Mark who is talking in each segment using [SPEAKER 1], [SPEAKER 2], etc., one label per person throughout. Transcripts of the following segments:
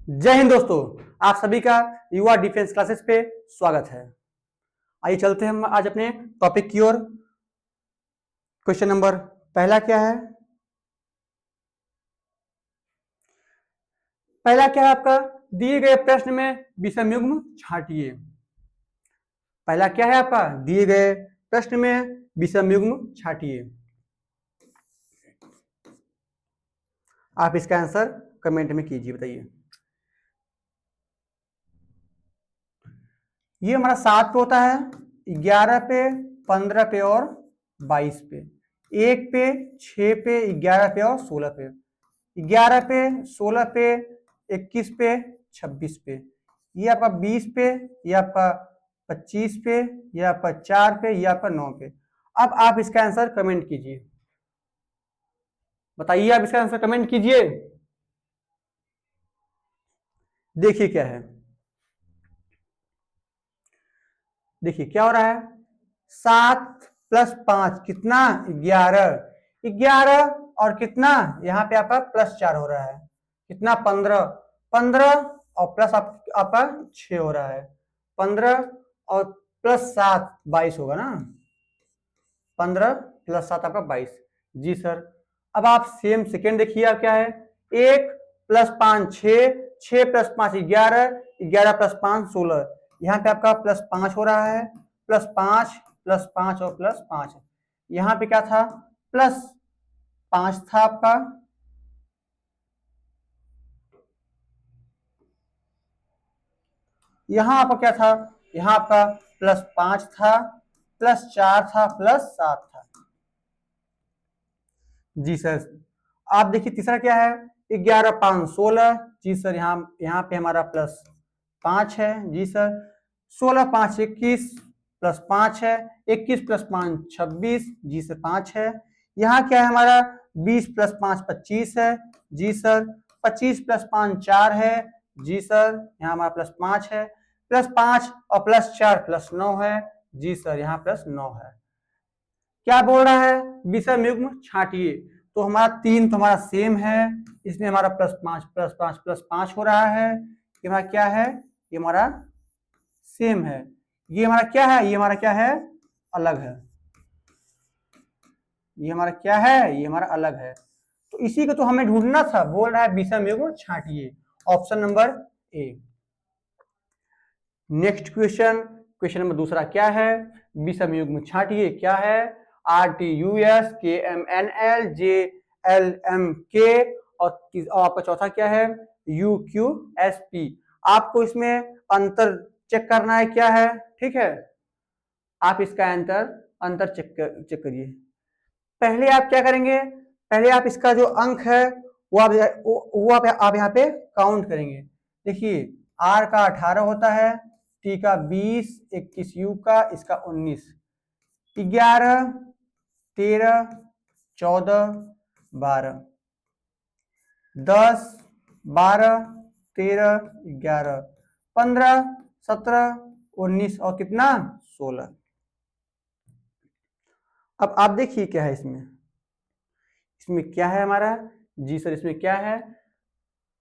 [SPEAKER 1] जय हिंद दोस्तों, आप सभी का युवा डिफेंस क्लासेस पे स्वागत है। आइए चलते हैं हम आज अपने टॉपिक की ओर। क्वेश्चन नंबर पहला क्या है? पहला क्या है आपका? दिए गए प्रश्न में विषम युग्म छांटिए। पहला क्या है आपका? दिए गए प्रश्न में विषम युग्म छांटिए। आप इसका आंसर कमेंट में कीजिए, बताइए। ये हमारा 7 पे होता है, 11 पे, 15 पे और 22 पे, 1 पे, 6 पे, 11 पे और 16 पे, 11 पे, 16 पे, 21 पे, 26 पे, ये आपका 20 पे, ये आपका 25 पे, ये आपका 4 पे, ये आपका 9 पे। अब आप इसका आंसर कमेंट कीजिए, बताइए। आप इसका आंसर कमेंट कीजिए। देखिए क्या है, देखिए क्या हो रहा है। 7 प्लस 5 कितना? 11। 11 और कितना यहाँ पे आपका प्लस 4 हो रहा है, कितना? 15। 15 और प्लस आपका 6 हो रहा है। 15 और प्लस 7 22 होगा ना। 15 प्लस 7 आपका 22। जी सर। अब आप सेम सेकेंड देखिए, आप क्या है। 1 प्लस 5 6, 6 प्लस 5 11, 11 प्लस 5 16। यहाँ पे आपका प्लस 5 हो रहा है, प्लस 5 प्लस 5 और प्लस 5। यहाँ पे क्या था? प्लस 5 था आपका, यहाँ आपका क्या था? यहाँ आपका प्लस 5 था, प्लस 4 था, प्लस 7 था। जी सर। आप देखिए तीसरा क्या है। 11 5 16। जी सर, यहाँ पे हमारा प्लस 5 है। जी सर। 16 5 21 प्लस 5 है। 21 प्लस 5 26। जी सर 5 है। यहाँ क्या है हमारा? 20 प्लस 5 25 है। जी सर। 25 प्लस 5 4 है। जी सर, यहाँ हमारा प्लस 5 है। प्लस 5 और प्लस 4 प्लस 9 है। जी सर, यहाँ प्लस 9 है। क्या बोल रहा है? विषम युग्म छांटिए। तो हमारा 3 तो हमारा सेम है, इसमें हमारा प्लस 5 प्लस 5 प्लस 5 हो रहा है। ये हमारा क्या है? ये हमारा सेम है। ये हमारा क्या है? ये हमारा क्या है? अलग है। ये हमारा क्या है? ये हमारा अलग है। तो इसी को तो हमें ढूंढना था। बोल रहा है विषम युग्म छांटिए, option number A. Next question, question number दूसरा क्या है? विषम युग्म छांटिए क्या है? RTUS KMNL JLMK और आपका चौथा क्या है? UQSP। आपको इसमें अंतर चेक करना है, क्या है? ठीक है, आप इसका अंतर चेक करिए। पहले आप क्या करेंगे? पहले आप इसका जो अंक है वो आप यहाँ पे काउंट करेंगे। देखिए, R का 18 होता है, T का 20, 21 U का, इसका 19, 11 13 14 12, 10 12 13 11 15 17 19 और कितना? 16। अब आप देखिए क्या है इसमें। इसमें क्या है हमारा? जी सर, इसमें क्या है?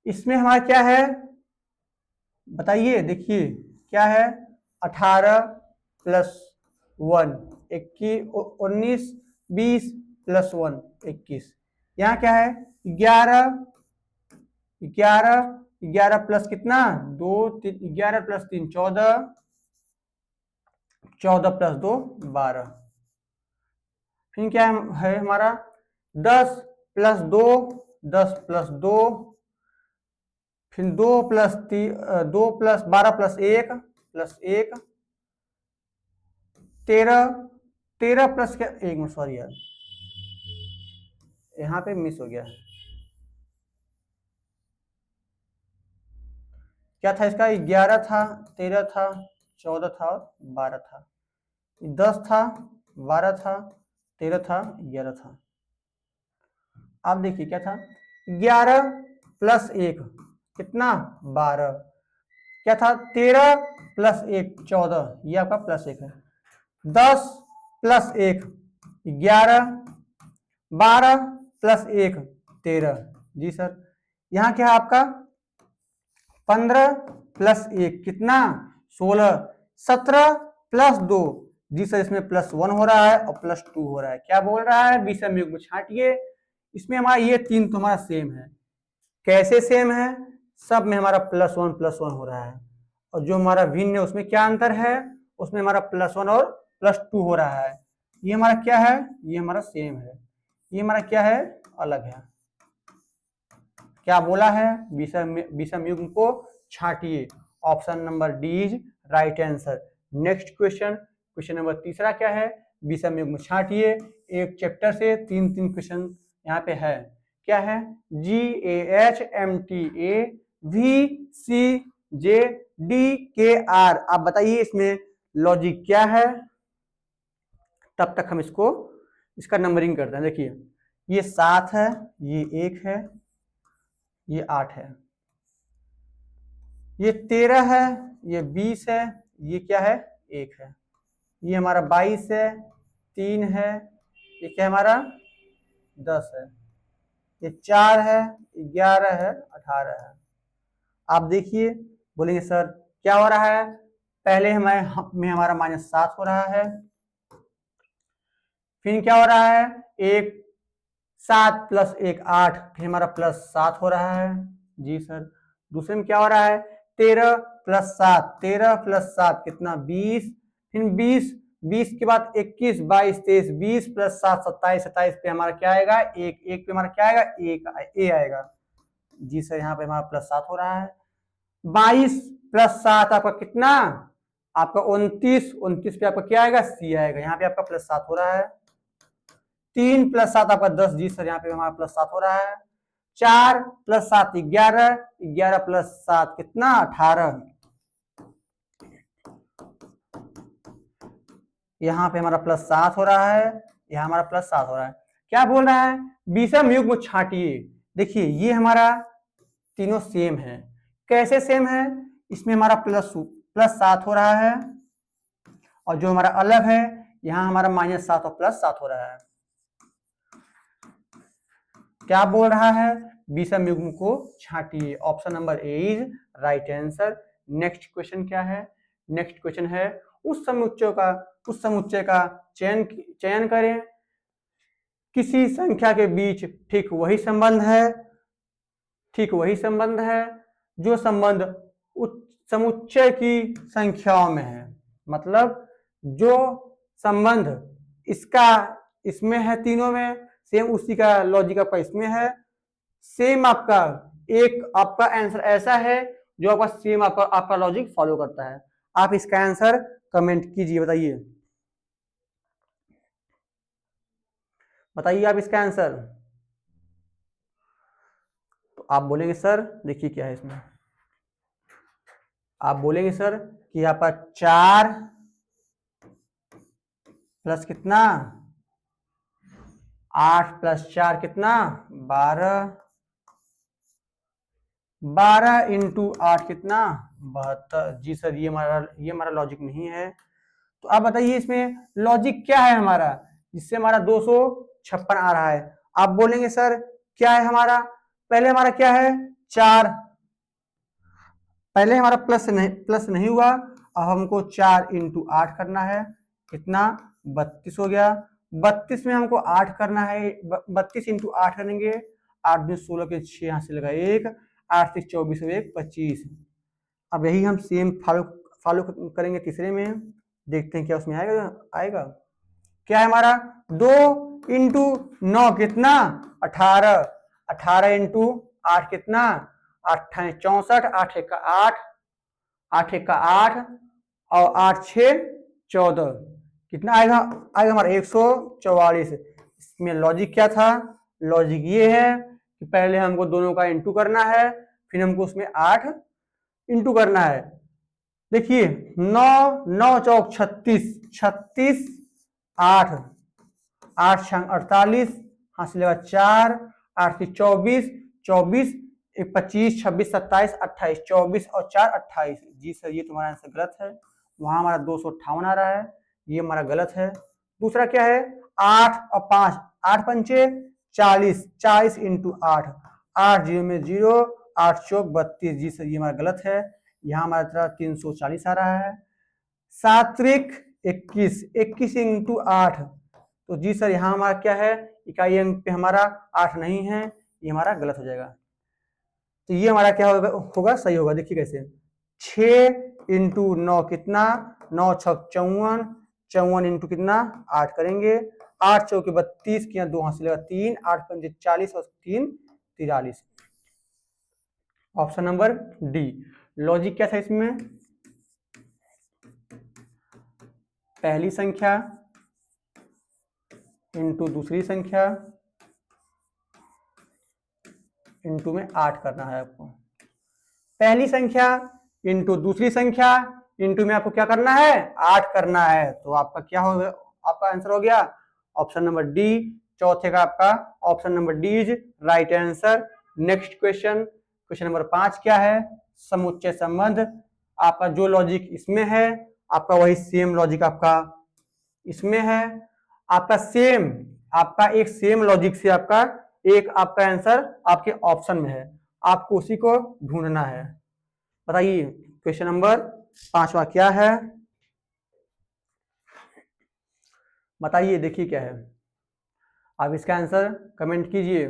[SPEAKER 1] इसमें हमारा क्या है बताइए। देखिए क्या है। 18 प्लस 1 21, 19 20 प्लस 1 21। यहाँ क्या है? 11 11 11 प्लस कितना? 2 11 प्लस 3 14, 14 प्लस 2 12। फिर क्या है हमारा? 10 प्लस 2, 10 प्लस 2, फिर 2 plus 2 plus 12 plus 1 plus 1, 13 13 plus क्या? एक मिनट, सॉरी यार, यहाँ पे मिस हो गया। क्या था इसका? 11 था, 13 था, 14 था और 12 था। 10 था, 12 था, 13 था, 11 था। आप देखिए क्या था। 11 प्लस 1 कितना? 12। क्या था? 13 प्लस 1 14, ये आपका प्लस 1 है। 10 प्लस 1 11, 12 प्लस 1 13। जी सर, यहाँ क्या है आपका? 15 प्लस 1 कितना 16, 17 प्लस 2, जी सर इसमें +1 हो रहा है और +2 हो रहा है। क्या बोल रहा है, विषम युग्म छांटिए। इसमें हमारा ये 3 तो हमारा सेम है। कैसे सेम है, सब में हमारा +1 हो रहा है, और जो हमारा भिन्न है उसमें क्या अंतर है, उसमें हमारा +1 और +2 हो रहा है। ये हमारा क्या है, ये हमारा सेम है, ये हमारा क्या है, अलग है। क्या बोला है, विषम युग्म को छांटिए। Option number D is right answer. Next question, question number तीसरा क्या है, विषम युग्म छांटिए। एक चैप्टर से 3 क्वेश्चन यहाँ पे है। क्या है, GAHMTA VCJDKR। आप बताइए इसमें लॉजिक क्या है, तब तक हम इसका नंबरिंग करते हैं। देखिए ये 7 है, ये 1 है, ये 8 है, ये 13 है, ये 20 है, ये क्या है 1 है, ये हमारा 22 है, 3 है, ये क्या हमारा 10 है, ये 4 है, 11 है, 18 है। आप देखिए बोलेंगे सर क्या हो रहा है, पहले में हमारा -7 हो रहा है, फिर क्या हो रहा है 1 7 + 1 8, फिर हमारा +7 हो रहा है। जी सर। दूसरे में क्या हो रहा है 13 + 7, 13 + 7 कितना 20, फिर 20 के बाद 21 22 23, 20 + 7 27, 27 पे हमारा क्या आएगा 1, 1 पे हमारा क्या आएगा 1 ए आएगा। जी सर यहाँ पे हमारा +7 हो रहा है। 22 + 7 आपका कितना, आपका 29, 29 पे आपका क्या आएगा सी आएगा, यहाँ पे आपका +7 हो रहा है। 3 + 7 आपका 10, जी सर यहाँ पे हमारा +7 हो रहा है। 4 + 7 11, 11 + 7 कितना 18, यहाँ पे हमारा +7 हो रहा है, यहाँ हमारा +7 हो रहा है। क्या बोल रहा है, विषम युग्म छांटिए। देखिए ये हमारा तीनों सेम है। कैसे सेम है, इसमें हमारा +7 हो रहा है, और जो हमारा अलग है यहाँ हमारा -7 और +7 हो रहा है। क्या बोल रहा है, विषम युग्म को छांटिए। Option number A is right answer. Next question क्या है, नेक्स्ट क्वेश्चन है उस समुच्चय का चयन करें, किसी संख्या के बीच ठीक वही संबंध है जो संबंध समुच्चय की संख्याओं में है। मतलब जो संबंध इसमें है तीनों में, सेम उसी का लॉजिक आपका इसमें है। सेम आपका आंसर ऐसा है जो आपका सेम आपका लॉजिक फॉलो करता है। आप इसका आंसर कमेंट कीजिए, बताइए आप इसका आंसर। तो आप बोलेंगे सर देखिए क्या है इसमें, आप बोलेंगे सर कि यहाँ पर 4 प्लस कितना 8 + 4 कितना 12, 12 × 8 कितना 72। जी सर ये हमारा लॉजिक नहीं है। तो आप बताइए इसमें लॉजिक क्या है हमारा, जिससे हमारा 256 आ रहा है। आप बोलेंगे सर क्या है हमारा, पहले हमारा क्या है 4, पहले हमारा प्लस नहीं हुआ, अब हमको 4 × 8 करना है, कितना 32 हो गया। 32 में हमको 8 करना है, 32 × 8 करेंगे, 8 में 16 के 6 यहाँ से लगा 1, 8 से 24 हो 1 25। अब यही हम सेम फॉलो करेंगे तीसरे में, देखते हैं क्या उसमें आएगा। क्या है हमारा 2 × 9 कितना 18, 18 × 8 कितना 8 64, 8 1 8, 8 1 8 और 8 6 14, कितना आएगा हमारा 144। इसमें लॉजिक क्या था, लॉजिक ये है कि पहले हमको दोनों का इंटू करना है, फिर हमको उसमें 8 इंटू करना है। देखिए 9 9 चौक 36, 36 8 8 6 48, हाँ से लगा 4, 8 से 24, 24 25 26 27 28, 24 और 4 28। जी सर ये तुम्हारा आंसर गलत है, वहां हमारा 258 आ रहा है, ये हमारा गलत है। दूसरा क्या है 8 और 5, 8 पंचे 40, 40 × 8, 8 0 में 0, 8 चौक 32, जी सर ये हमारा गलत है। यहाँ हमारा 340 आ रहा है। 7 त्रिक 21, 21 इंटू 8, तो जी सर यहाँ हमारा क्या है, इकाई अंक पे हमारा 8 नहीं है, ये हमारा गलत हो जाएगा। तो ये हमारा क्या होगा सही होगा। देखिए कैसे, 6 इंटू 9 कितना, 9 छक 54, 54 इंटू कितना 8 करेंगे, 8 चौके 32 किया 2 हाथ से लगा 3, 8 पंजे 40 और 3 43। Option number D. लॉजिक क्या था इसमें, पहली संख्या इंटू दूसरी संख्या इंटू में 8 करना है आपको। पहली संख्या इंटू दूसरी संख्या इंटू में आपको क्या करना है, 8 करना है। तो आपका क्या हो, आपका आंसर हो गया ऑप्शन नंबर डी। चौथे का आपका option number D is right answer. Next question, question number 5 क्या है, समुच्चय संबंध। आपका जो लॉजिक इसमें है आपका वही सेम लॉजिक आपका इसमें है। आपका सेम, आपका एक सेम लॉजिक से आपका एक आपका आंसर आपके ऑप्शन में है, आपको उसी को ढूंढना है। बताइए क्वेश्चन नंबर 5वां क्या है, बताइए, देखिए क्या है। आप इसका आंसर कमेंट कीजिए।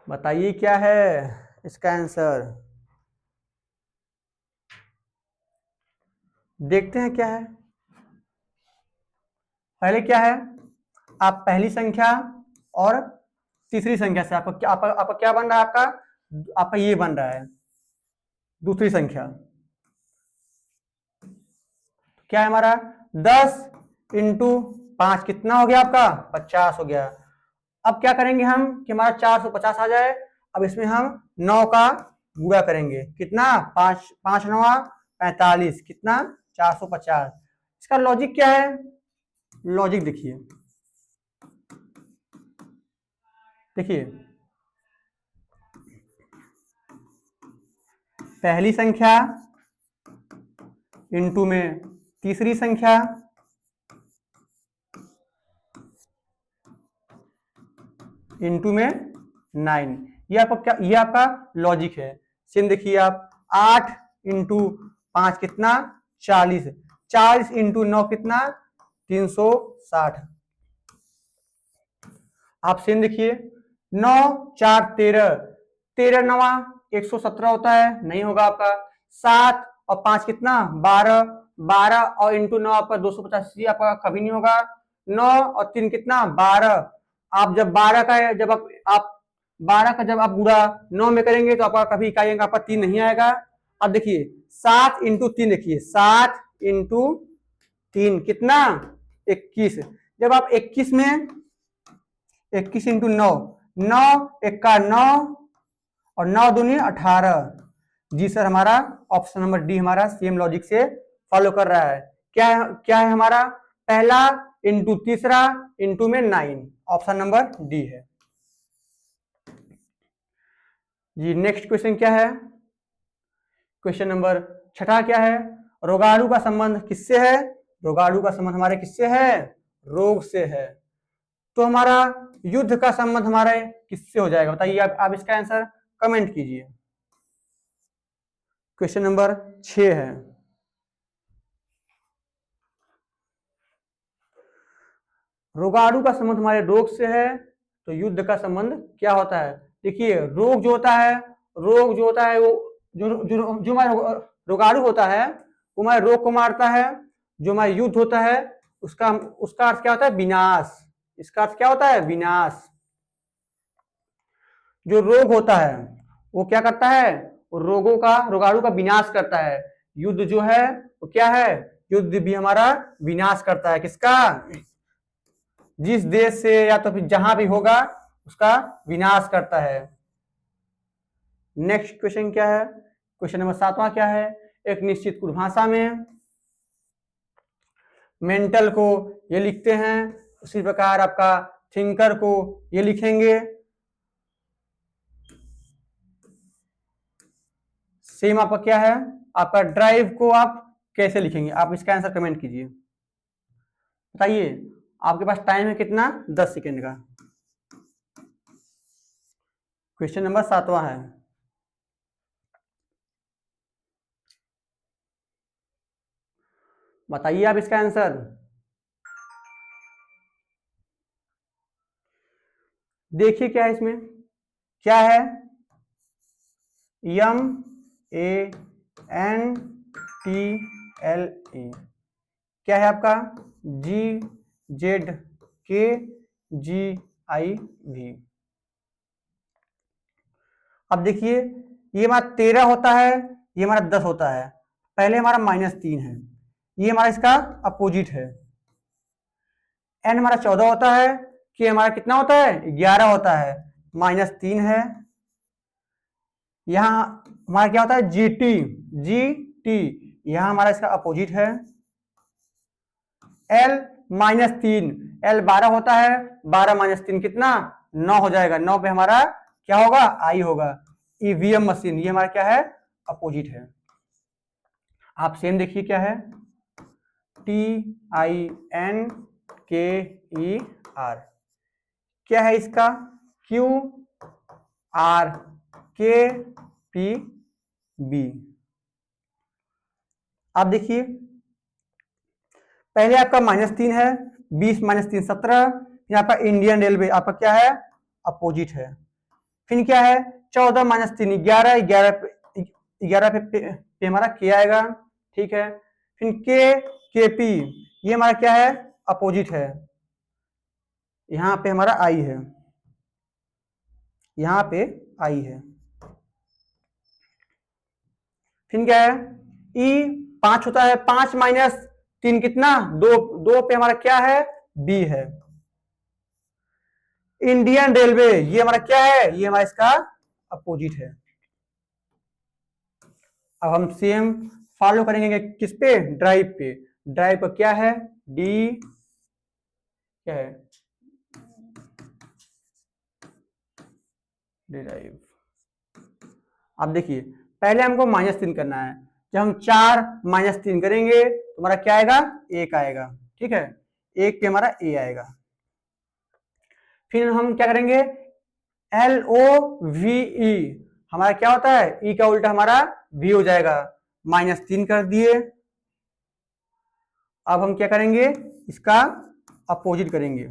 [SPEAKER 1] बताइए क्या है इसका आंसर, देखते हैं क्या है। पहले क्या है, आप पहली संख्या और तीसरी संख्या से आपका क्या बन रहा है, आपका ये बन रहा है दूसरी संख्या। क्या है हमारा 10 इंटू 5 कितना हो गया आपका 50 हो गया। अब क्या करेंगे हम कि हमारा 450 आ जाए। अब इसमें हम 9 का गुणा करेंगे, कितना 5 5 9 45, कितना 450। इसका लॉजिक क्या है, लॉजिक देखिए, देखिए पहली संख्या इंटू में तीसरी संख्या इंटू में 9, ये आपका लॉजिक है। सेम देखिए आप 8 इंटू 5 कितना 40, 40 इंटू 9 कितना 360। आप सेम देखिए 9 4 13, 13 9 117 होता है, नहीं होगा आपका। 7 और 5 कितना 12, 12 और इंटू 9 आपका 285 आपका कभी नहीं होगा। 9 और 3 कितना 12। आप जब 12 का जब आप 12 का जब आप गुणा 9 में करेंगे तो आपका कभी इकाई अंक आपका 3 नहीं आएगा। अब देखिए 7 इंटू 3, देखिए 7 इंटू 3 कितना 21। जब आप 21 में 21 इंटू 9, 9 1 9 और 9 दूनी 18। जी सर हमारा ऑप्शन नंबर डी हमारा सेम लॉजिक से फॉलो कर रहा है। क्या है हमारा पहला इंटू तीसरा इंटू में 9, ऑप्शन नंबर डी है जी। नेक्स्ट क्वेश्चन क्या है, क्वेश्चन नंबर 6 क्या है, रोगाणु का संबंध किससे है, रोगाणु का संबंध हमारे किससे है, रोग से है। तो हमारा युद्ध का संबंध हमारे किससे हो जाएगा, बताइए आप इसका आंसर कमेंट कीजिए। क्वेश्चन नंबर 6 है, रोगाणु का संबंध हमारे रोग से है, तो युद्ध का संबंध क्या होता है। देखिए रोग जो होता है, रोग जो होता है वो जो हमारा रोगाणु होता है वो हमारे रोग को मारता है। जो हमारा युद्ध होता है उसका अर्थ क्या होता है, विनाश। इसका अर्थ क्या होता है, विनाश। जो रोग होता है वो क्या करता है, रोगाणु का विनाश करता है। युद्ध जो है वो क्या है, युद्ध भी हमारा विनाश करता है, किसका, जिस देश से या तो फिर जहां भी होगा उसका विनाश करता है। नेक्स्ट क्वेश्चन क्या है, क्वेश्चन नंबर 7वां क्या है, एक निश्चित कुल भाषा में मेंटल को ये लिखते हैं, उसी प्रकार आपका थिंकर को ये लिखेंगे। सेम आपका क्या है, आपका ड्राइव को आप कैसे लिखेंगे, आप इसका आंसर कमेंट कीजिए। बताइए आपके पास टाइम है कितना, 10 सेकेंड का। क्वेश्चन नंबर 7वां है। बताइए आप इसका आंसर। देखिए क्या है इसमें, क्या है, M A N T L A, क्या है आपका, जी जेड के जी आई वी। अब देखिए ये हमारा 13 होता है, ये हमारा 10 होता है, पहले हमारा -3 है, ये हमारा इसका अपोजिट है। एन हमारा 14 होता है, कि हमारा कितना होता है, 11 होता है, -3 है। यहाँ हमारा क्या होता है, जी टी, जी टी, यहां हमारा इसका अपोजिट है। एल -3, एल 12 होता है, 12 - 3 कितना, 9 हो जाएगा, 9 पे हमारा क्या होगा, आई होगा। ईवीएम मशीन, ये हमारा क्या है, अपोजिट है। आप सेम देखिए क्या है, TINKER, क्या है इसका, QRKPB। आप देखिए पहले आपका -3 है, 20 - 3 17, फिर आपका इंडियन रेलवे आपका क्या है, अपोजिट है। फिर क्या है, 14 - 3 11, 11 पे हमारा के आएगा, ठीक है। फिर के पी, ये हमारा क्या है, अपोजिट है, यहां पे हमारा आई है, यहां पे आई है। फिर क्या है, ई 5 होता है, 5 - 3 कितना, 2, 2 पे हमारा क्या है, बी है। इंडियन रेलवे, ये हमारा क्या है, ये हमारा इसका अपोजिट है। अब हम सेम फॉलो करेंगे किस पे, ड्राइव पे। ड्राइव का क्या है, डी, क्या है, ड्राइव। अब देखिए पहले हमको -3 करना है, जब हम 4 - 3 करेंगे तो हमारा क्या आएगा, 1 आएगा, ठीक है, 1 पे हमारा ए आएगा। फिर हम क्या करेंगे, LOVE, हमारा क्या होता है, ई का उल्टा हमारा भी हो जाएगा, -3 कर दिए। अब हम क्या करेंगे, इसका अपोजिट करेंगे,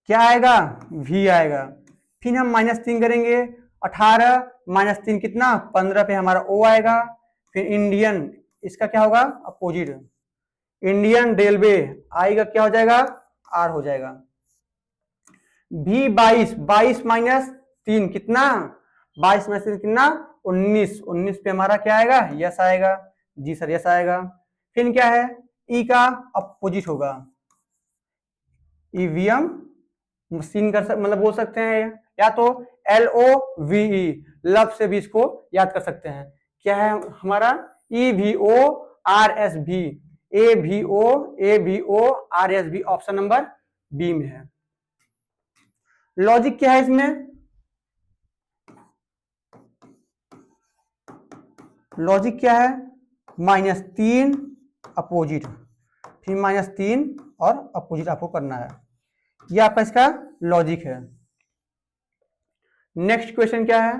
[SPEAKER 1] क्या आएगा, भी आएगा। फिर हम -3 करेंगे, 18 - 3 कितना, 15 पे हमारा ओ आएगा। फिर इंडियन, इसका क्या होगा, अपोजिट, इंडियन रेलवे, आई का क्या हो जाएगा, आर हो जाएगा। भी 22, 22 - 3 कितना, 22 - 3 कितना, 19, 19 पे हमारा क्या आएगा, यस आएगा, जी सर यस आएगा। फिर क्या है, ई का अपोजिट होगा, ईवीएम मशीन कर मतलब बोल सकते हैं, या तो LOVE, लब से भी इसको याद कर सकते हैं। क्या है हमारा, EVORSV, AVORSV, option number B में है। लॉजिक क्या है इसमें, लॉजिक क्या है, -3 अपोजिट, फिर -3 और अपोजिट आपको करना है, ये आपका इसका लॉजिक है। नेक्स्ट क्वेश्चन क्या है,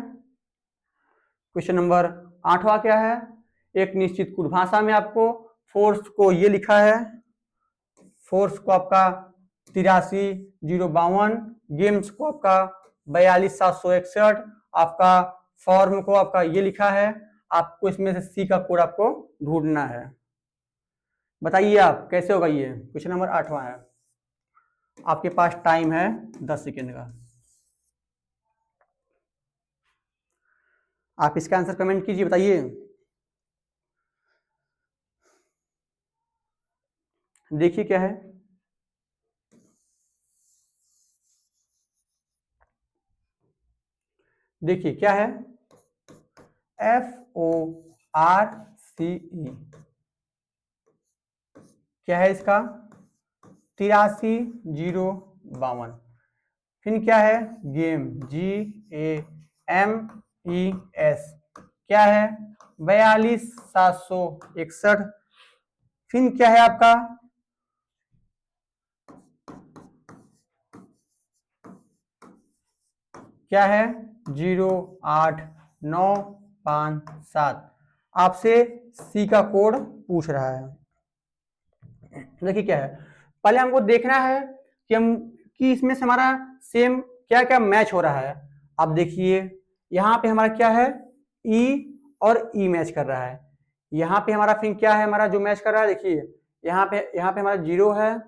[SPEAKER 1] क्वेश्चन नंबर 8वां क्या है, एक निश्चित कुल भाषा में आपको फोर्स को ये लिखा है, फोर्स को आपका 83,052, गेम्स को आपका 42,761, आपका फॉर्म को आपका ये लिखा है, आपको इसमें से सी का कोड आपको ढूंढना है। बताइए आप कैसे होगा, ये क्वेश्चन नंबर 8वां है, आपके पास टाइम है 10 सेकेंड का। आप इसका आंसर कमेंट कीजिए, बताइए। देखिए क्या है, देखिए क्या है, FORCE, क्या है इसका, 83,052। फिर क्या है, गेम, GAMES, क्या है, 42,761। फिर क्या है आपका, क्या है 08957। आपसे सी का कोड पूछ रहा है। देखिए क्या है, पहले हमको देखना है कि इसमें से हमारा सेम क्या क्या मैच हो रहा है। आप देखिए यहाँ पे हमारा क्या है ई और ई मैच कर रहा है। यहाँ पे हमारा फिर क्या है, हमारा जो मैच कर रहा है, देखिए यहाँ पे हमारा 0 है,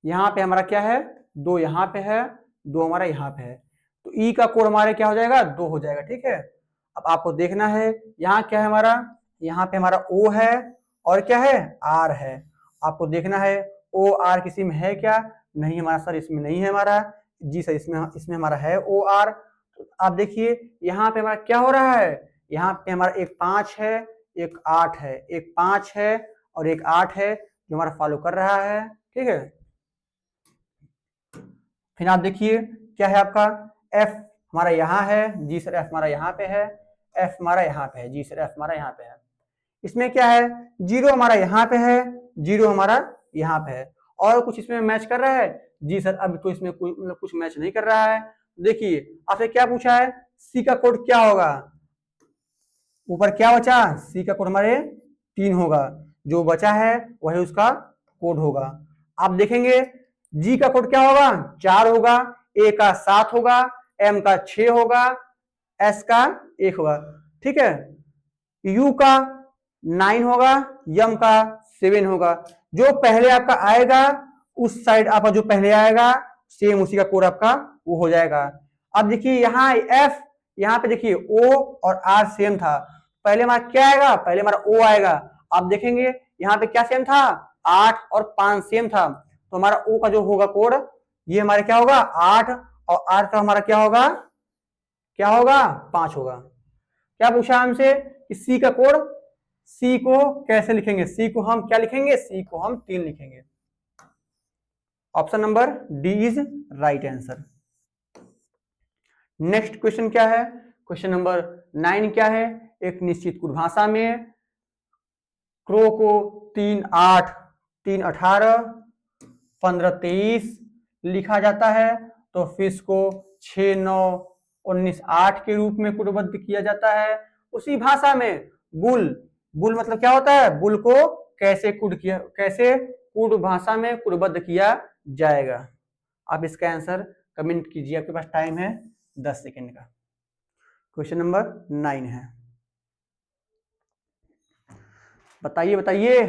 [SPEAKER 1] यहाँ पे हमारा क्या है 2, यहाँ पे है 2, हमारा यहाँ पे है। तो ई का कोड हमारे क्या हो जाएगा 2 हो जाएगा। ठीक है, अब आपको देखना है यहाँ क्या है हमारा, यहाँ पे हमारा ओ है और क्या है आर है। आपको देखना है ओ आर किसी में है क्या, नहीं हमारा सर इसमें नहीं है हमारा। जी सर इसमें हमारा है ओ आर। तो आप देखिए यहाँ पे हमारा क्या हो रहा है, यहाँ पे हमारा एक 5 है, एक 8 है, एक 5 है और एक 8 है जो हमारा फॉलो कर रहा है। ठीक है, फिर आप देखिए क्या है आपका एफ हमारा यहाँ है, जी सर एफ हमारा यहाँ पे है, एफ हमारा यहाँ पे है, जी सर एफ हमारा यहाँ पे है। इसमें क्या है 0 हमारा यहाँ पे है, 0 हमारा यहाँ पे है। और कुछ इसमें मैच कर रहा है, जी सर अब तो इसमें कुछ मैच नहीं कर रहा है। देखिए आपसे क्या पूछा है, सी का कोड क्या होगा, ऊपर क्या बचा, सी का कोड हमारे 3 होगा, जो बचा है वही उसका कोड होगा। आप देखेंगे जी का कोड क्या होगा 4 होगा, ए का 7 होगा, एम का 6 होगा, एस का 1 होगा। ठीक है, यू का 9 होगा, यम का 7 होगा। जो पहले आपका आएगा उस साइड आपका जो पहले आएगा सेम उसी का कोड आपका वो हो जाएगा। अब देखिए यहाँ एफ, यहाँ पे देखिए ओ और आर सेम था, पहले हमारा क्या आएगा, पहले हमारा ओ आएगा। आप देखेंगे यहाँ पे क्या सेम था 8 और 5 सेम था, तो हमारा ओ का जो होगा कोड ये हमारे क्या होगा 8 और 8 का हमारा क्या होगा 5 होगा। क्या पूछा हमसे कि सी का कोड, सी को कैसे लिखेंगे, सी को हम क्या लिखेंगे, सी को हम 3 लिखेंगे। Option number D is right answer. Next question क्या है, क्वेश्चन नंबर 9 क्या है, एक निश्चित कुल भाषा में क्रो को 3 8 3 18 15 23 लिखा जाता है, तो फिश को 6 9 19 8 के रूप में कुलबद्ध किया जाता है। उसी भाषा में बुल, बुल मतलब क्या होता है, बुल को कैसे कुड भाषा में कुलबद्ध किया जाएगा। आप इसका आंसर कमेंट कीजिए, आपके पास टाइम है 10 सेकेंड का। क्वेश्चन नंबर 9 है, बताइए बताइए।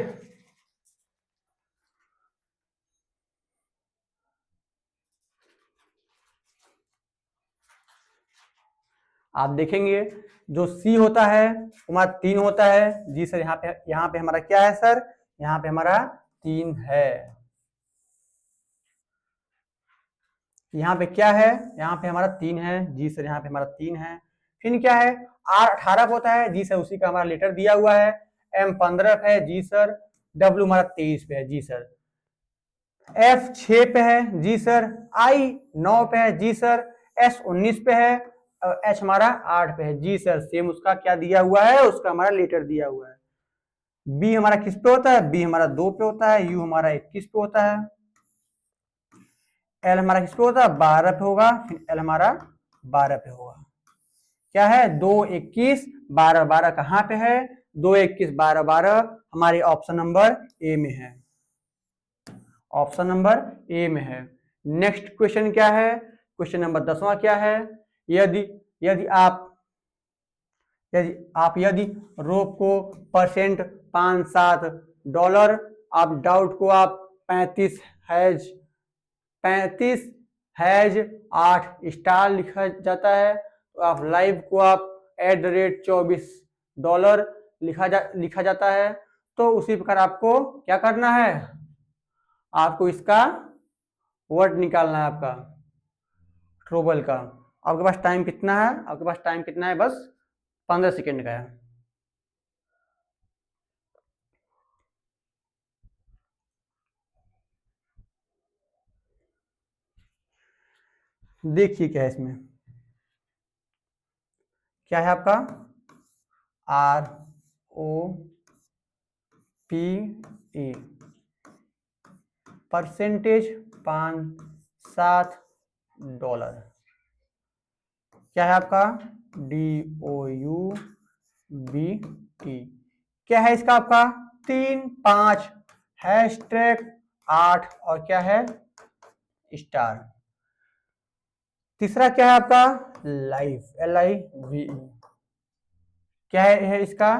[SPEAKER 1] आप देखेंगे जो सी होता है हमारा 3 होता है, जी सर यहाँ पे हमारा क्या है सर, यहाँ पे हमारा 3 है। यहाँ पे क्या है, यहाँ पे हमारा 3 है, जी सर यहाँ पे हमारा 3 है। फिर क्या है आर 18 पे होता है, जी सर उसी का हमारा लेटर दिया हुआ है। एम 15 पे है, जी सर। डब्ल्यू हमारा 23 पे है, जी सर। एफ 6 पे है, जी सर। आई 9 पे है, जी सर। एस 19 पे है, एच हमारा 8 पे है, जी सर। सेम उसका क्या दिया हुआ है, उसका हमारा लेटर दिया हुआ है। बी हमारा किस पे होता है, बी हमारा 2 पे होता है। यू हमारा 21 पे होता है। एल हमारा किस पे होता है 12 पे होगा, फिर एल हमारा 12 पे होगा। क्या है 2 21 12 12 कहाँ पे है, 2 21 12 12 हमारे ऑप्शन नंबर ए में है, ऑप्शन नंबर ए में है। नेक्स्ट क्वेश्चन क्या है, क्वेश्चन नंबर 10वां क्या है, यदि यदि यदि रोप को परसेंट 5-7 डॉलर, आप डाउट को आप 35 हैज 8 स्टार लिखा जाता है, तो आप लाइव को आप $24 लिखा जाता है। तो उसी प्रकार आपको क्या करना है, आपको इसका वर्ड निकालना है आपका ट्रोबल का। आपके पास टाइम कितना है, आपके पास टाइम कितना है, बस 15 सेकेंड का है। देखिए क्या है इसमें, क्या है आपका ROPE परसेंटेज $5-7। क्या है आपका DOUBT। क्या है इसका आपका 3 5 हैशटैग 8 और क्या है स्टार। तीसरा क्या है आपका लाइव LIVE। क्या है इसका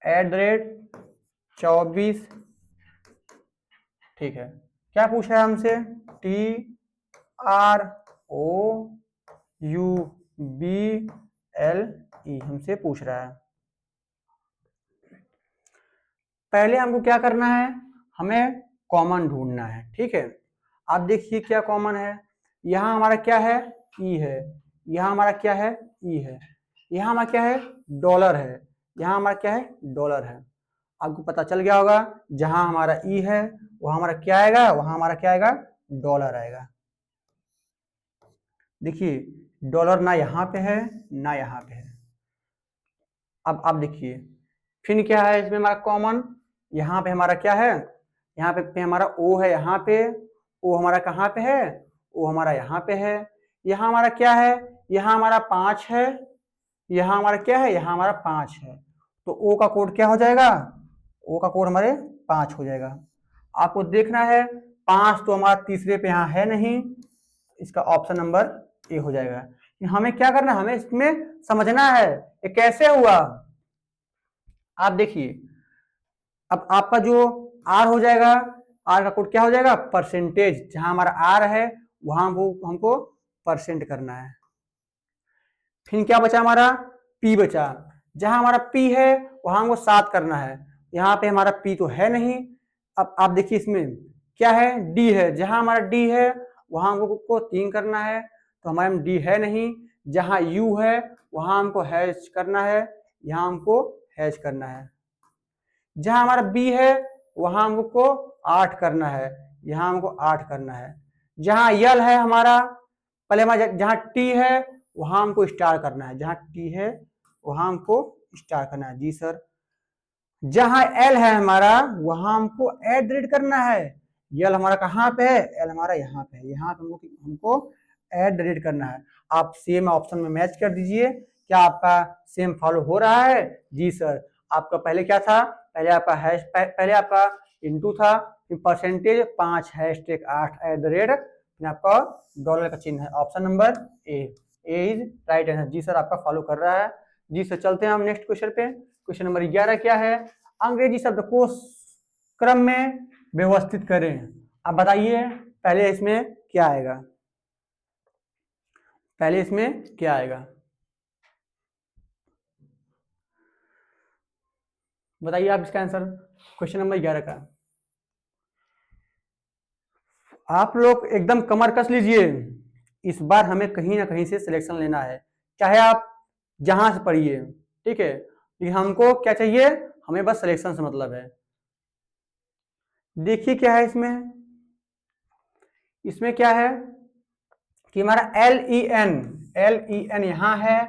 [SPEAKER 1] @24। ठीक है, क्या पूछा है हमसे TROUBLE हमसे पूछ रहा है। पहले हमको क्या करना है, हमें कॉमन ढूंढना है। ठीक है, आप देखिए क्या कॉमन है। यहाँ हमारा क्या है ई है, यहाँ हमारा क्या है ई है, यहाँ हमारा क्या है डॉलर है, यहाँ हमारा क्या है डॉलर है। आपको पता चल गया होगा जहां हमारा ई है वहां हमारा क्या आएगा, वहां हमारा क्या आएगा डॉलर आएगा। देखिए डॉलर ना यहाँ पे है ना यहाँ पे है। अब आप देखिए फिर क्या है इसमें हमारा कॉमन, यहाँ पे हमारा क्या है, यहाँ पे हमारा ओ है, यहाँ पे ओ हमारा कहाँ पे है, ओ हमारा यहाँ पे है। यहाँ हमारा क्या है, यहाँ हमारा 5 है, यहाँ हमारा क्या है, यहाँ हमारा 5 है। तो ओ का कोड क्या हो जाएगा, ओ का कोड हमारे 5 हो जाएगा। आपको देखना है 5 तो हमारा तीसरे पे यहाँ है नहीं, इसका ऑप्शन नंबर ए हो जाएगा। हमें क्या करना है, हमें इसमें समझना है ये कैसे हुआ। आप देखिए अब आपका जो आर हो जाएगा, आर का कोड क्या हो जाएगा परसेंटेज। जहां हमारा आर है वहां वो हमको परसेंट करना है। फिर क्या बचा हमारा पी बचा, जहां हमारा पी है वहां हमको 7 करना है। यहाँ पे हमारा पी तो है नहीं। अब आप देखिए इसमें क्या है डी है, जहां हमारा डी है वहां हमको 3 करना है, तो हमारे डी है नहीं। जहां यू है वहां हमको हैश करना है, यहाँ हमको हैश करना है। जहां हमारा बी है वहां हमको 8 करना है, यहाँ हमको 8 करना है। जहां यल है हमारा पहले हमारा जहां टी है वहां हमको स्टार करना है, जहां टी है वहां हमको स्टार करना है। जी सर। जहां एल है हमारा वहां हमको @ करना है। यल हमारा कहाँ पे है, एल हमारा यहाँ पे है, यहाँ पे हमको @ करना है। आप सेम ऑप्शन में मैच कर दीजिए। क्या आपका सेम फॉलो हो रहा है? जी सर। आपका पहले क्या था, पहले आपका हैश पहले आपका इनटू था, फिर परसेंटेज 5 हैशटैग 8 @ फिर आपका डॉलर का चिन्ह है। Option number A is right answer. जी सर आपका फॉलो कर रहा है। जी सर चलते हैं हम नेक्स्ट क्वेश्चन पे। क्वेश्चन नंबर 11 क्या है, अंग्रेजी शब्दकोश क्रम में व्यवस्थित करें। आप बताइए पहले इसमें क्या आएगा, पहले इसमें क्या आएगा बताइए आप इसका आंसर क्वेश्चन नंबर 11 का। आप लोग एकदम कमर कस लीजिए, इस बार हमें कहीं ना कहीं से सिलेक्शन लेना है, चाहे आप जहां से पढ़िए। ठीक है, लेकिन हमको क्या चाहिए, हमें बस सिलेक्शन से मतलब है। देखिए क्या है इसमें, इसमें क्या है कि हमारा LEN यहाँ है,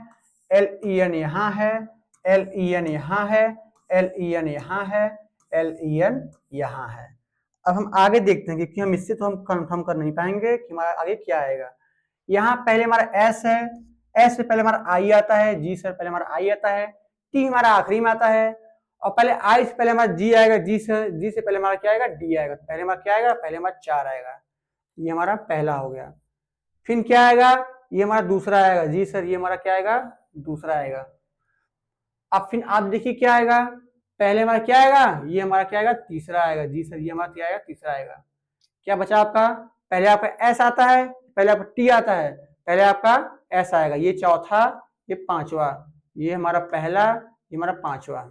[SPEAKER 1] LEN यहाँ है, LEN यहाँ है, LEN यहाँ है, LEN यहाँ है। अब हम आगे देखते हैं क्योंकि हम इससे तो हम कंफर्म कर नहीं पाएंगे कि हमारा आगे क्या आएगा। यहाँ पहले हमारा S है, S से पहले हमारा I आता है। जी सर पहले हमारा I आता है। T हमारा आखिरी में आता है, और पहले I से पहले हमारा G आएगा। जी सर G से पहले हमारा क्या आएगा D आएगा। पहले हमारा क्या आएगा, पहले हमारा 4 आएगा। ये हमारा पहला हो गया। फिर क्या आएगा, ये हमारा दूसरा आएगा। जी सर ये हमारा क्या आएगा, दूसरा आएगा। अब फिर आप देखिए क्या आएगा, पहले हमारा क्या आएगा, ये हमारा क्या आएगा तीसरा आएगा। जी सर ये हमारा क्या आएगा तीसरा आएगा। क्या बचा आपका, पहले आपका एस आता है, पहले आपका टी आता है, पहले आपका एस आएगा, ये चौथा, ये पांचवा, ये हमारा पहला, ये हमारा पांचवा।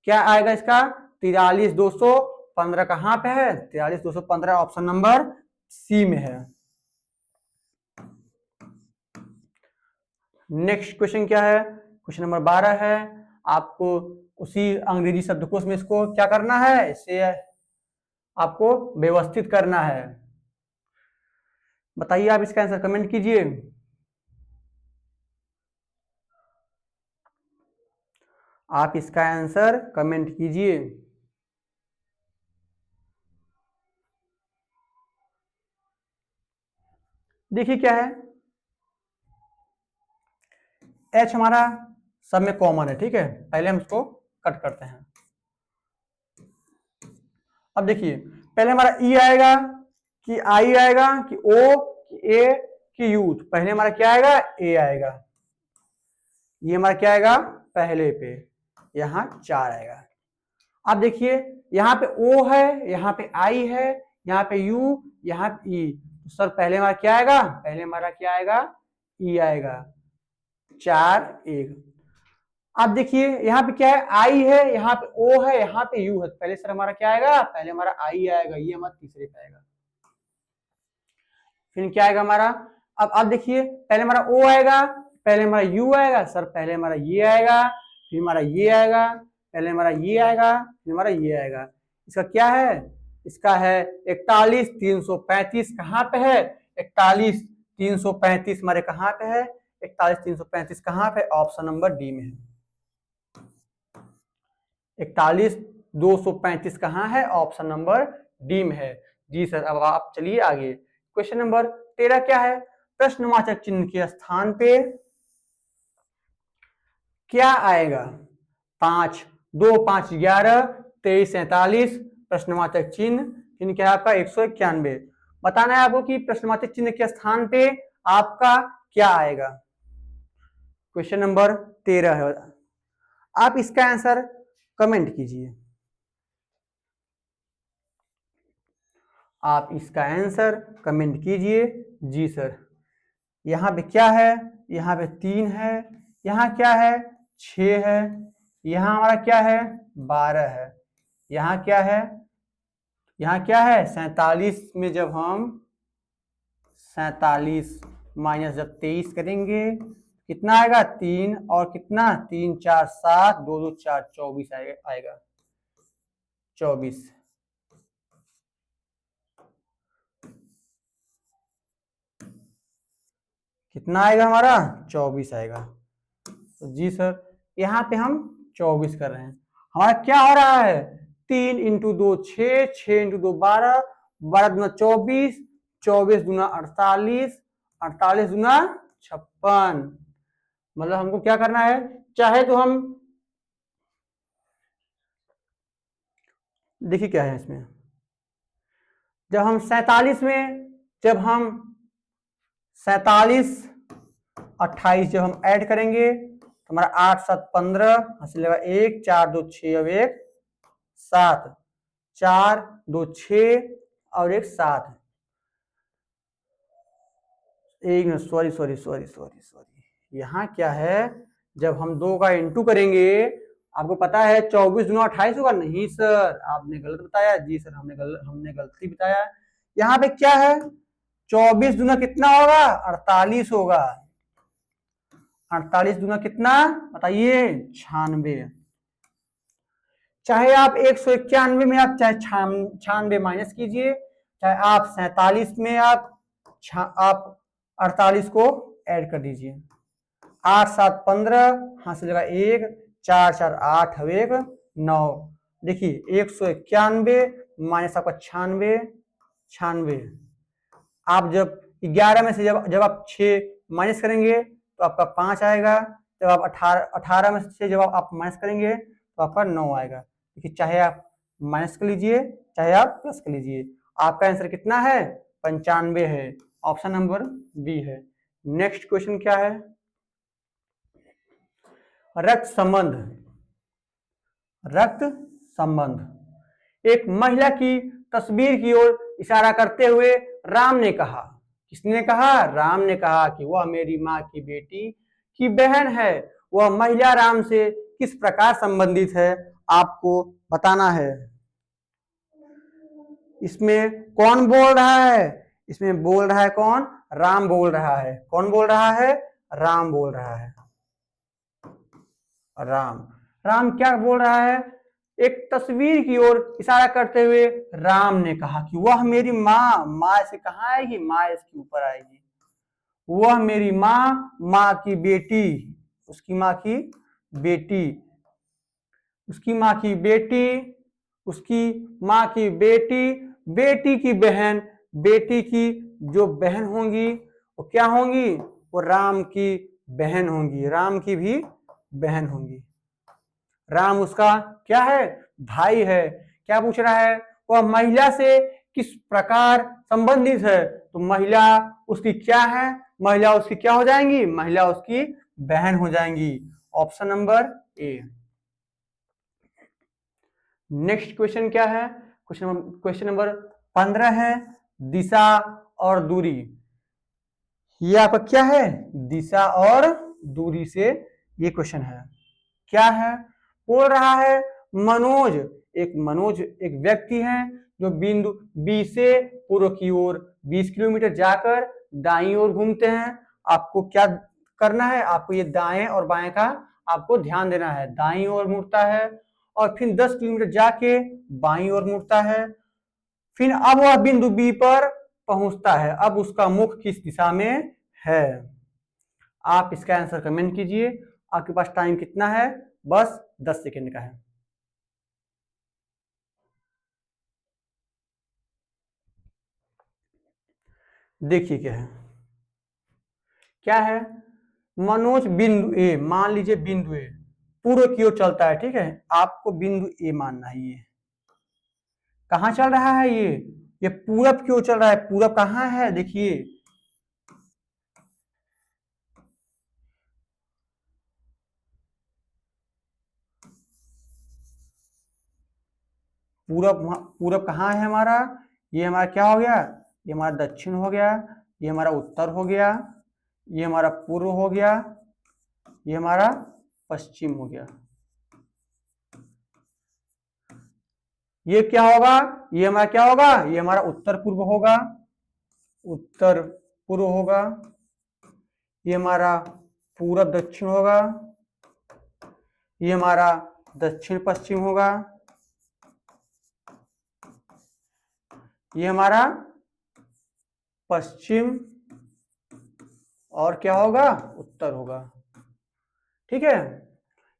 [SPEAKER 1] क्या आएगा इसका 43215 कहां पे है, 43215 ऑप्शन नंबर सी में है। नेक्स्ट क्वेश्चन क्या है, क्वेश्चन नंबर 12 है। आपको उसी अंग्रेजी शब्दकोश में इसको क्या करना है, इसे आपको व्यवस्थित करना है। बताइए आप इसका आंसर कमेंट कीजिए। आप इसका आंसर कमेंट कीजिए। देखिए क्या है, H हमारा सब में कॉमन है, ठीक है। पहले हम इसको कट करते हैं। अब देखिए पहले हमारा E आएगा कि I आएगा कि O कि A कि U। तो पहले हमारा क्या आएगा, A आएगा। ये हमारा क्या आएगा पहले पे, यहाँ 4 आएगा। अब देखिए यहाँ पे O है, यहाँ पे I है, यहाँ पे U, यहाँ पे E। तो सर पहले हमारा क्या आएगा, पहले हमारा क्या आएगा E आएगा, 4 1। अब देखिए यहाँ पे क्या है, I है, यहाँ पे O है, यहाँ पे U है। पहले सर हमारा क्या आएगा, पहले हमारा I आएगा, ये हमारा तीसरे पे आएगा। फिर क्या आएगा हमारा, अब देखिए पहले हमारा O आएगा, पहले हमारा U आएगा, सर पहले हमारा ये आएगा, फिर हमारा ये आएगा, पहले हमारा ये आएगा, फिर हमारा ये आएगा। इसका क्या है, इसका है 41 335। कहाँ पे है 41 335, हमारे कहाँ पे है 41 335, कहाँ पे, ऑप्शन नंबर डी में है। 41 235 कहाँ है, ऑप्शन नंबर डी में है। जी सर। अब आप चलिए आगे, क्वेश्चन नंबर 13 क्या है, प्रश्नवाचक चिन्ह के स्थान पे क्या आएगा, 5 2 5 11 23 47, प्रश्नवाचक चिन्ह क्या है आपका 191। बताना है आपको कि प्रश्नवाचक चिन्ह के स्थान पे आपका क्या आएगा। क्वेश्चन नंबर 13 है, आप इसका आंसर कमेंट कीजिए। आप इसका आंसर कमेंट कीजिए। जी सर। यहाँ पे क्या है, यहाँ पे 3 है, यहाँ क्या है 6 है, यहाँ हमारा क्या है 12 है, यहाँ क्या है, यहाँ क्या है 47 में जब हम 47 माइनस जब 23 करेंगे कितना आएगा 3, और कितना 3 4 7 2 2 4 24 आएगा 24। कितना आएगा हमारा 24 आएगा। तो जी सर यहाँ पे हम 24 कर रहे हैं। हमारा क्या हो रहा है, 3 इंटू 2 6, 6 इंटू 2 12, 12 दूना 24, 24 दूना 48, 48 दूना 56। मतलब हमको क्या करना है, चाहे तो हम देखिए क्या है इसमें, जब हम 47 में जब हम 47 28 जब हम ऐड करेंगे तो हमारा 8 7 15, हंसलेगा 1 4 2 6 और 1 7, 4 2 6 और 1 7। एक minute, sorry sorry sorry sorry sorry, यहाँ क्या है, जब हम 2 का इंटू करेंगे, आपको पता है 24 दूना 28 होगा, नहीं सर आपने गलत बताया। जी सर हमने गलती बताया। यहाँ पे क्या है, 24 दूना कितना होगा 48 होगा, 48 दूना कितना बताइए 96। चाहे आप 191 में आप चाहे 96 माइनस कीजिए, चाहे आप 47 में आप 48 को ऐड कर दीजिए। 8 7 15, हाँ से लगा 1 4 4 8 1 9। देखिए 191 माइनस आपका 96। आप जब 11 में से जब आप 6 माइनस करेंगे तो आपका 5 आएगा। जब आप 18 में से जब आप माइनस करेंगे तो आपका 9 आएगा। देखिए चाहे आप माइनस कर लीजिए चाहे आप प्लस कर लीजिए, आपका आंसर कितना है 95 है, ऑप्शन नंबर बी है। नेक्स्ट क्वेश्चन क्या है, रक्त संबंध। एक महिला की तस्वीर की ओर इशारा करते हुए राम ने कहा, किसने कहा, राम ने कहा कि वह मेरी माँ की बेटी की बहन है। वह महिला राम से किस प्रकार संबंधित है आपको बताना है। इसमें कौन बोल रहा है, इसमें बोल रहा है कौन, राम बोल रहा है। कौन बोल रहा है, राम बोल रहा है। राम क्या बोल रहा है, एक तस्वीर की ओर इशारा करते हुए राम ने कहा कि वह मेरी माँ से कहाँ आएगी, माँ इसके ऊपर आएगी। वह मेरी माँ की बेटी, उसकी माँ की बेटी, उसकी माँ की बेटी, उसकी माँ की बेटी, बेटी की बहन, बेटी की जो बहन होंगी वो क्या होंगी, वो राम की बहन होंगी, राम की भी बहन होंगी। राम उसका क्या है, भाई है। क्या पूछ रहा है, वह महिला से किस प्रकार संबंधित है, तो महिला उसकी क्या है, महिला उसकी क्या हो जाएंगी, महिला उसकी बहन हो जाएंगी। Option number A. Next question क्या है, क्वेश्चन नंबर 15 है, दिशा और दूरी। ये आपका क्या है, दिशा और दूरी से ये क्वेश्चन है। क्या है, बोल रहा है मनोज एक व्यक्ति है जो बिंदु बी से पूर्व की ओर 20 किलोमीटर जाकर दाईं ओर घूमते हैं। आपको क्या करना है, आपको ये दाएं और बाएं का आपको ध्यान देना है। दाईं ओर मुड़ता है और फिर 10 किलोमीटर जाके बाईं ओर मुड़ता है। फिर अब वह बिंदु बी पर पहुंचता है। अब उसका मुख किस दिशा में है। आप इसका आंसर कमेंट कीजिए। आपके पास टाइम कितना है, बस 10 सेकेंड का है। देखिए क्या है, मनोज बिंदु ए, मान लीजिए बिंदु ए पूर्व की ओर चलता है, ठीक है। आपको बिंदु ए मानना है। ये कहां चल रहा है, ये पूरब की ओर चल रहा है। पूरब कहां है, देखिए पूरब, पूरब कहाँ है हमारा, ये हमारा क्या हो गया, ये हमारा दक्षिण हो गया, ये हमारा उत्तर हो गया, ये हमारा पूर्व हो गया, ये हमारा पश्चिम हो गया। ये क्या होगा, ये हमारा क्या होगा, ये हमारा उत्तर पूर्व होगा, उत्तर पूर्व होगा। ये हमारा पूरब दक्षिण होगा, ये हमारा दक्षिण पश्चिम होगा, ये हमारा पश्चिम, और क्या होगा, उत्तर होगा। ठीक है।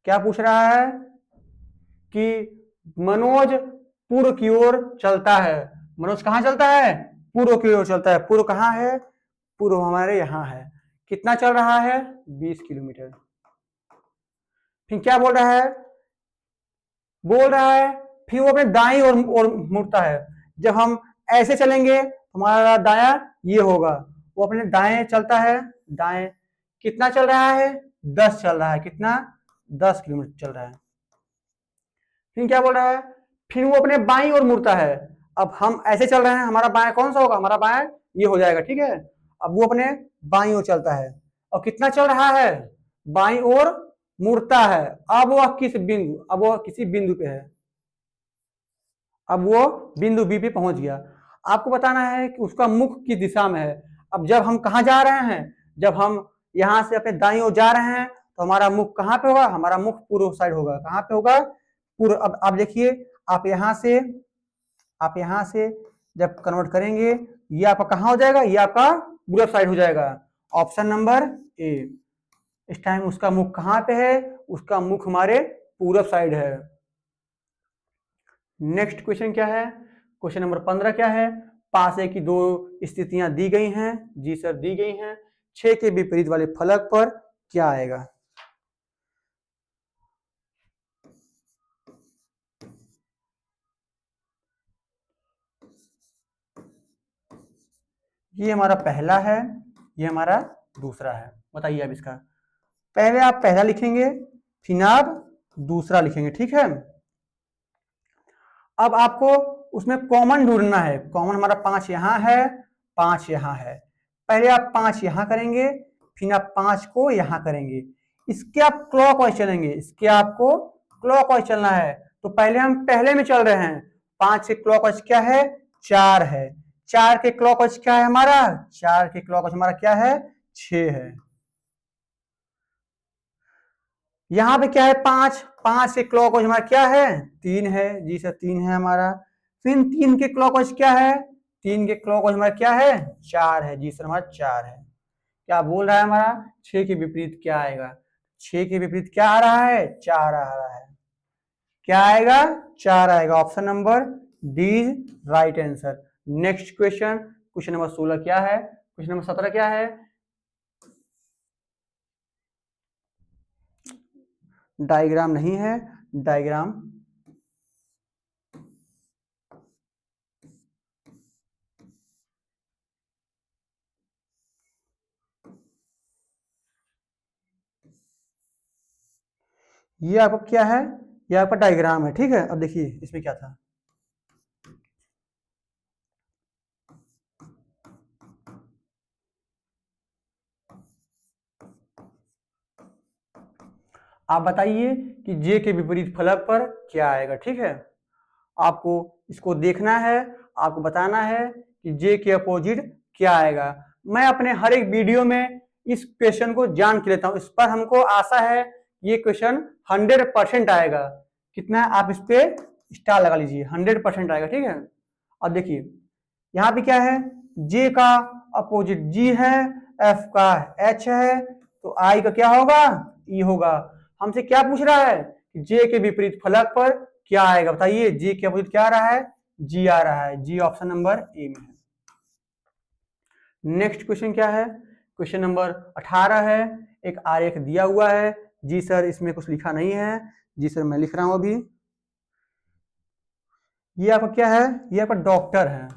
[SPEAKER 1] क्या पूछ रहा है कि मनोज पूर्व की ओर चलता है। मनोज कहां चलता है, पूर्व की ओर चलता है। पूर्व कहां है, पूर्व हमारे यहां है। कितना चल रहा है, 20 किलोमीटर। फिर क्या बोल रहा है फिर वो अपने दाईं ओर मुड़ता है। जब हम ऐसे चलेंगे हमारा दाया ये होगा, वो अपने दाएं चलता है। दाएं कितना चल रहा है, 10 चल रहा है। कितना, 10 किलोमीटर चल रहा है। फिर क्या बोल रहा है, फिर वो अपने बाईं ओर मुड़ता है। अब हम ऐसे चल रहे हैं, हमारा बाएं कौन सा होगा, हमारा बाएं ये हो जाएगा, ठीक है। अब वो अपने बाईं ओर चलता है और कितना चल रहा है, बाईं ओर मुड़ता है। अब वह अब वह किसी बिंदु पे है। अब वो बिंदु बी पे पहुंच गया। आपको बताना है कि उसका मुख किस दिशा में है। अब जब हम कहा जा रहे हैं, जब हम यहां से अपने दाईं ओर जा रहे हैं तो हमारा मुख कहां पे होगा, हमारा मुख पूर्व साइड होगा। कहां पे होगा, पूर्व। अब आप देखिए, आप यहां से जब कन्वर्ट करेंगे, ये आपका कहां हो जाएगा, ये आपका पूर्व साइड हो जाएगा। ऑप्शन नंबर ए। इस टाइम उसका मुख कहां पे है, उसका मुख हमारे पूर्व साइड है। नेक्स्ट क्वेश्चन क्या है, क्वेश्चन नंबर 15 क्या है, पासे की दो स्थितियां दी गई हैं। जी सर, दी गई हैं। 6 के विपरीत वाले फलक पर क्या आएगा। ये हमारा पहला है, ये हमारा दूसरा है। बताइए अब इसका, पहले आप पहला लिखेंगे, फिर आप दूसरा लिखेंगे, ठीक है। अब आपको उसमें कॉमन ढूंढना है। कॉमन हमारा 5 यहां है, 5 यहां है। पहले आप 5 यहां करेंगे, फिर आप 5 को यहां करेंगे। इसके आप क्लॉकवाइज चलेंगे, इसके आपको क्लॉकवाइज चलना है। तो पहले हम पहले में चल रहे हैं। 5 के क्लॉकवाइज क्या है, 4 है। 4 के क्लॉकवाइज क्या है हमारा, 4 के क्लॉकवाइज हमारा क्या है, 6 है। यहां पे क्या है, 5, 5 के क्लॉकवाइज हमारा क्या है, 3 है। जी सर, 3 है हमारा। फिर 3 के क्लॉकवाइज क्या है, 3 के क्लॉकवाइज हमारा क्या है, 4 है। जी सर, हमारा 4 है। क्या बोल रहा है हमारा, 6 के विपरीत क्या आएगा, 6 के विपरीत क्या आ रहा है, 4 आ रहा है। क्या आएगा, 4 आएगा। Option number D is right answer. Next question, question number 16 क्या है, क्वेश्चन नंबर 17 क्या है। डायग्राम नहीं है, डायग्राम ये आपका क्या है, ये आपका डायग्राम है, ठीक है। अब देखिए इसमें क्या था, आप बताइए कि जे के विपरीत फलक पर क्या आएगा, ठीक है। आपको इसको देखना है, आपको बताना है कि जे के अपोजिट क्या आएगा। मैं अपने हर एक वीडियो में इस क्वेश्चन को जान के लेता हूं, इस पर हमको आशा है ये क्वेश्चन 100% आएगा। कितना है, आप इस पे स्टार लगा लीजिए, 100% आएगा, ठीक है। अब देखिए यहाँ पे क्या है, जे का अपोजिट जी है, एफ का एच है, तो आई का क्या होगा, ई होगा। हमसे क्या पूछ रहा है कि जे के विपरीत फलक पर क्या आएगा, बताइए। जे के अपोजिट क्या आ रहा है, जी आ रहा है, जी ऑप्शन नंबर ए में है। नेक्स्ट क्वेश्चन क्या है, क्वेश्चन नंबर 18 है। एक आरेख दिया हुआ है, जी सर इसमें कुछ लिखा नहीं है, जी सर मैं लिख रहा हूं अभी। ये आपका क्या है, ये आपका डॉक्टर है,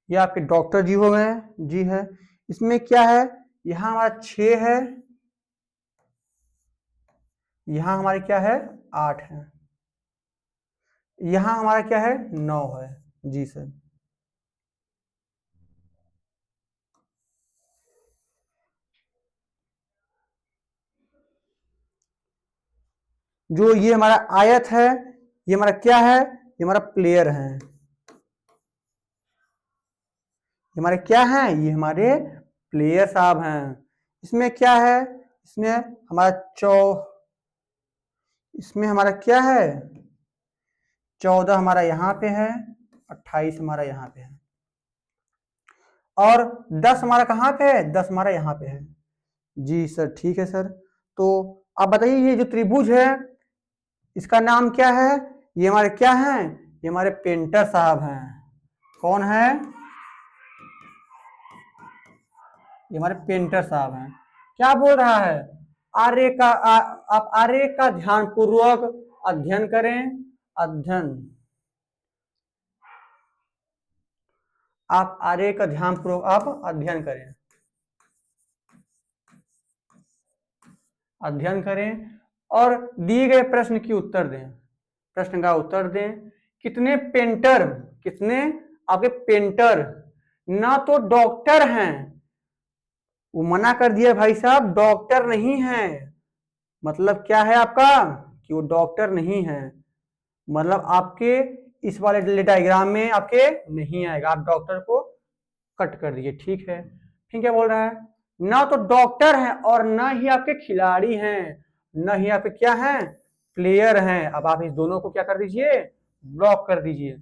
[SPEAKER 1] ये आपके डॉक्टर जी हो गए, जी है। इसमें क्या है, यहां हमारा 6 है, यहां हमारे क्या है 8 है, यहां हमारा क्या है 9 है, जी सर। जो ये हमारा आयत है, ये हमारा क्या है, ये हमारा प्लेयर है, ये हमारे क्या हैं, ये हमारे प्लेयर साहब हैं। इसमें क्या है, इसमें हमारा इसमें हमारा क्या है 14 हमारा यहाँ पे है, 28 हमारा यहाँ पे है, और 10 हमारा कहाँ पे है, 10 हमारा यहाँ पे है, जी सर ठीक है सर। तो आप बताइए ये जो त्रिभुज है इसका नाम क्या है, ये हमारे क्या हैं, ये हमारे पेंटर साहब हैं। कौन है, ये हमारे पेंटर साहब हैं। क्या बोल रहा है, आप आरेख का ध्यान पूर्वक अध्ययन करें, अध्ययन, आप आरेख का ध्यान पूर्वक आप अध्ययन करें, अध्ययन करें और दिए गए प्रश्न की उत्तर दें, प्रश्न का उत्तर दें। कितने पेंटर, कितने आपके पेंटर, ना तो डॉक्टर हैं, वो मना कर दिया भाई साहब डॉक्टर नहीं है, मतलब क्या है आपका कि वो डॉक्टर नहीं है, मतलब आपके इस वाले डायग्राम में आपके नहीं आएगा, आप डॉक्टर को कट कर दिए, ठीक है। फिर क्या बोल रहा है, ना तो डॉक्टर हैं और ना ही आपके खिलाड़ी हैं, ना ही आपके क्या हैं प्लेयर हैं। अब आप इस दोनों को क्या कर दीजिए, ब्लॉक कर दीजिए।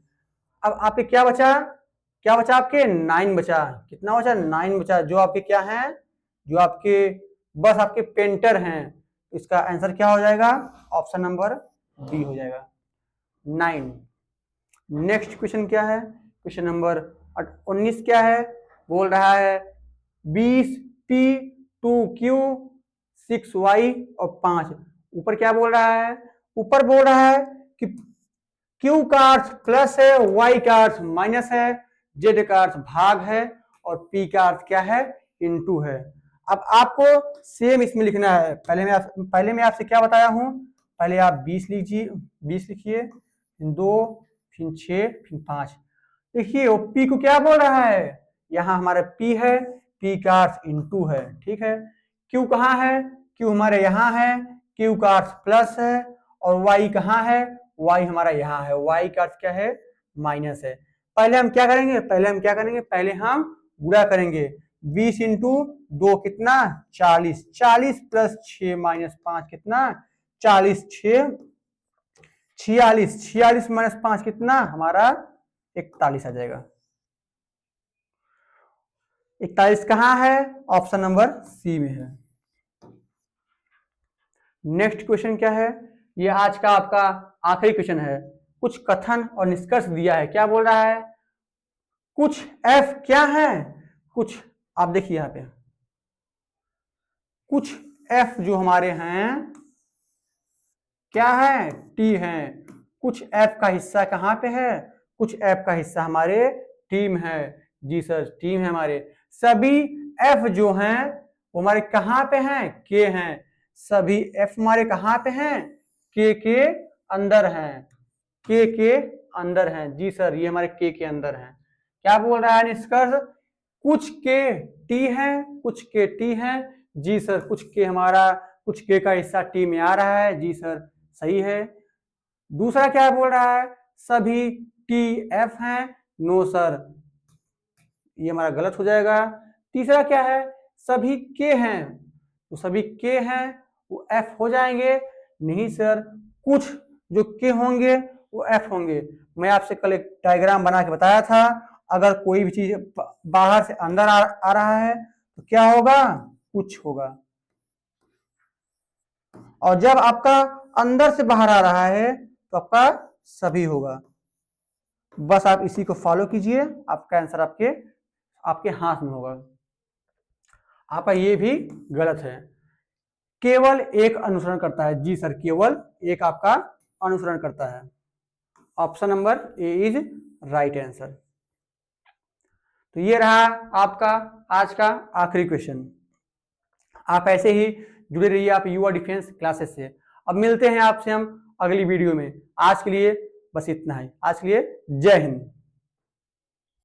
[SPEAKER 1] अब आपके क्या बचा, क्या बचा आपके 9 बचा, कितना बचा 9 बचा, जो आपके क्या हैं, जो आपके बस आपके पेंटर हैं। इसका आंसर क्या हो जाएगा, ऑप्शन नंबर बी हो जाएगा 9। नेक्स्ट क्वेश्चन क्या है, क्वेश्चन नंबर 19 क्या है, बोल रहा है 20p 2q 6y और 5। ऊपर क्या बोल रहा है, ऊपर बोल रहा है कि q का अर्थ प्लस है, y का अर्थ माइनस है, z का अर्थ भाग है और p का अर्थ क्या है इनटू है। अब आपको सेम इसमें लिखना है, पहले मैं आपसे क्या बताया हूं, पहले आप 20 लीजिए, 20 लिखिए, 2 फिर 6 फिर 5। देखिए वो p को क्या बोल रहा है, यहाँ हमारा p है, p का अर्थ इनटू है, ठीक है। q कहाँ है, q हमारे यहाँ है, q का अर्थ प्लस है, और y कहाँ है, y हमारा यहाँ है, y का अर्थ क्या है माइनस है। पहले हम क्या करेंगे, पहले हम गुणा करेंगे, 20 इंटू 2 कितना 40, 40 प्लस 6 माइनस 5 कितना 40, 6 46, 46 माइनस 5 कितना हमारा 41 आ जाएगा। 41 कहाँ है, ऑप्शन नंबर सी में है। नेक्स्ट क्वेश्चन क्या है, ये आज का आपका आखिरी क्वेश्चन है। कुछ कथन और निष्कर्ष दिया है, क्या बोल रहा है, कुछ एफ क्या है, कुछ आप देखिए यहाँ पे कुछ एफ जो हमारे हैं क्या है, टी हैं। कुछ एफ का हिस्सा कहाँ पे है, कुछ एफ का हिस्सा हमारे टीम है। जी सर, टीम है हमारे। सभी एफ जो हैं वो हमारे कहाँ पे हैं, के हैं। सभी एफ हमारे कहाँ पे हैं, के अंदर हैं, के अंदर हैं। जी सर, ये हमारे के अंदर हैं। क्या बोल रहा है निष्कर्ष, कुछ के टी हैं, कुछ के टी हैं। जी सर, कुछ के हमारा, कुछ के का हिस्सा टी में आ रहा है। जी सर, सही है। दूसरा क्या बोल रहा है, सभी टी एफ हैं। नो सर, ये हमारा गलत हो जाएगा। तीसरा क्या है, सभी के हैं, तो सभी के हैं वो एफ हो जाएंगे। नहीं सर, कुछ जो के होंगे वो एफ होंगे। मैं आपसे कल एक डायग्राम बना के बताया था, अगर कोई भी चीज बाहर से अंदर आ रहा है तो क्या होगा, कुछ होगा। और जब आपका अंदर से बाहर आ रहा है तो आपका सभी होगा। बस आप इसी को फॉलो कीजिए, आपका आंसर आपके आपके हाथ में होगा। आपका ये भी गलत है, केवल एक अनुसरण करता है। जी सर, केवल एक आपका अनुसरण करता है। Option number A is right answer. तो ये रहा आपका आज का आखिरी क्वेश्चन। आप ऐसे ही जुड़े रहिए आप युवा डिफेंस क्लासेस से। अब मिलते हैं आपसे हम अगली वीडियो में। आज के लिए बस इतना ही। आज के लिए जय हिंद।